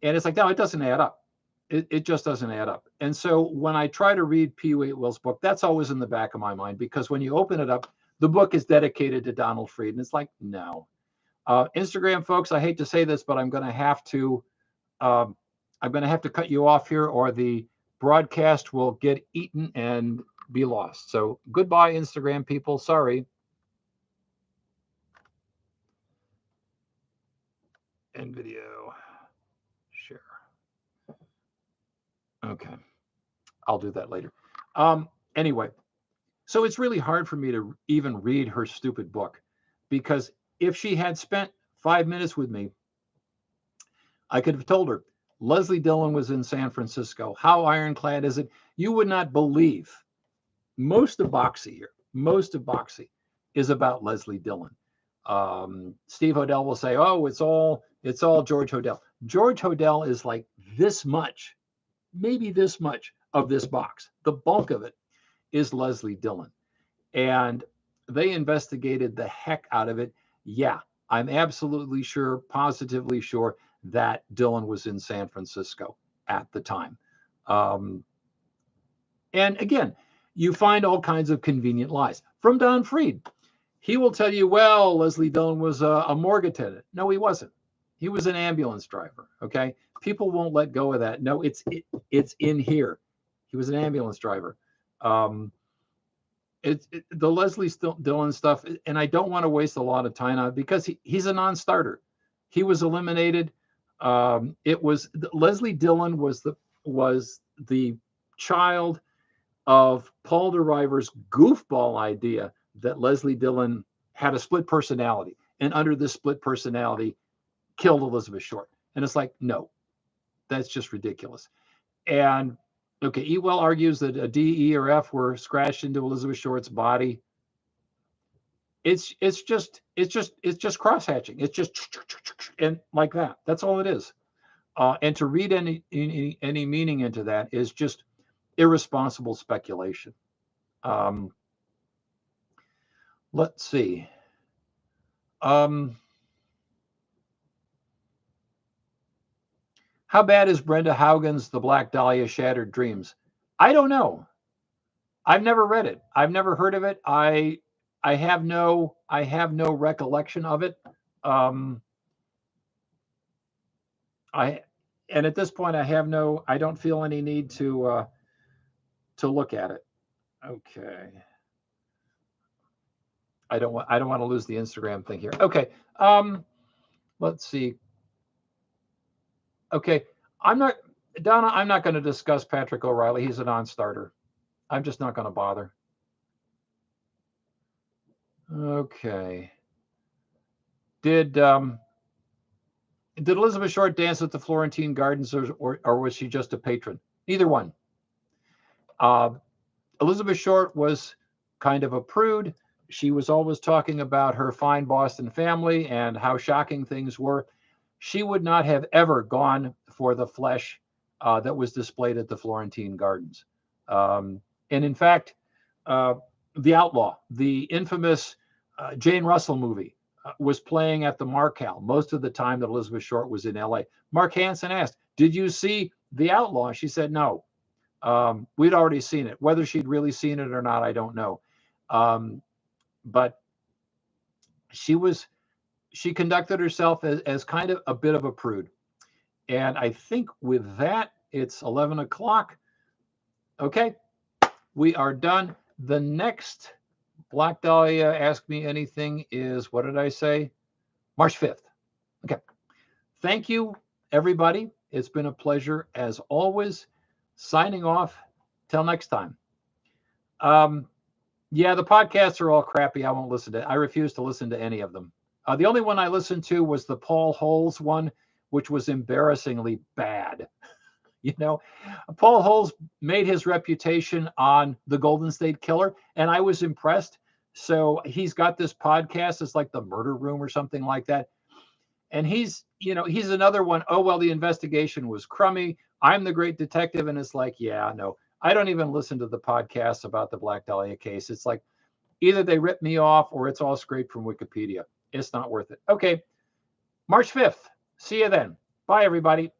[SPEAKER 1] And it's like, no, it doesn't add up. It just doesn't add up. And so when I try to read P.U. Eatwell's book, that's always in the back of my mind, because when you open it up, the book is dedicated to Donald Freed. And it's like, no. Instagram folks, I hate to say this, but I'm going to have to cut you off here, or the broadcast will get eaten and be lost. So goodbye, Instagram people. Sorry. End video. Share. Okay. I'll do that later. Anyway, so it's really hard for me to even read her stupid book, because if she had spent 5 minutes with me, I could have told her Leslie Dillon was in San Francisco. How ironclad is it? You would not believe. Most of Boxy is about Leslie Dillon. Steve Hodel will say, "Oh, it's all George Hodel." George Hodel is like this much, maybe this much of this box. The bulk of it is Leslie Dillon, and they investigated the heck out of it. Yeah, I'm absolutely sure, positively sure, that Dillon was in San Francisco at the time. And again, you find all kinds of convenient lies from Don Freed. He will tell you, well, Leslie Dillon was a morgue attendant. No, he wasn't. He was an ambulance driver. Okay, people won't let go of that. No, it's in here. He was an ambulance driver. The Leslie Dillon stuff, and I don't want to waste a lot of time on it, because he's a non-starter. He was eliminated. Leslie Dillon was the child of Paul DeRiver's goofball idea that Leslie Dillon had a split personality, and under this split personality killed Elizabeth Short. And it's like, no, that's just ridiculous. And okay, Eatwell argues that a D, E, or F were scratched into Elizabeth Short's body. It's just cross-hatching. It's just and like that. That's all it is. And to read any meaning into that is just irresponsible speculation. Let's see. How bad is Brenda Haugen's The Black Dahlia Shattered Dreams? I don't know. I've never read it. I've never heard of it. I have no recollection of it. And at this point, I don't feel any need to look at it. Okay. I don't want to lose the Instagram thing here. Okay. Let's see. Okay. Donna, I'm not going to discuss Patrick O'Reilly. He's a non-starter. I'm just not going to bother. Okay. Did Elizabeth Short dance at the Florentine Gardens, or was she just a patron? Neither one. Elizabeth Short was kind of a prude. She was always talking about her fine Boston family and how shocking things were. She would not have ever gone for the flesh that was displayed at the Florentine Gardens. And in fact, The Outlaw, the infamous Jane Russell movie, was playing at the Marcal most of the time that Elizabeth Short was in LA. Mark Hansen asked, "Did you see The Outlaw?" She said, "No." We'd already seen it. Whether she'd really seen it or not, I don't know. But she conducted herself as kind of a bit of a prude. And I think with that, it's 11 o'clock. Okay, we are done. The next Black Dahlia Ask Me Anything is, what did I say? March 5th. Okay. Thank you, everybody. It's been a pleasure as always. Signing off. Till next time. Yeah, the podcasts are all crappy. I won't listen to. I refuse to listen to any of them. The only one I listened to was the Paul Holes one, which was embarrassingly bad. Paul Holes made his reputation on the Golden State Killer, and I was impressed. So he's got this podcast. It's like the Murder Room or something like that. And he's another one. Oh, well, the investigation was crummy. I'm the great detective. And it's like, yeah, no, I don't even listen to the podcasts about the Black Dahlia case. It's like either they rip me off or it's all scraped from Wikipedia. It's not worth it. Okay. March 5th. See you then. Bye, everybody.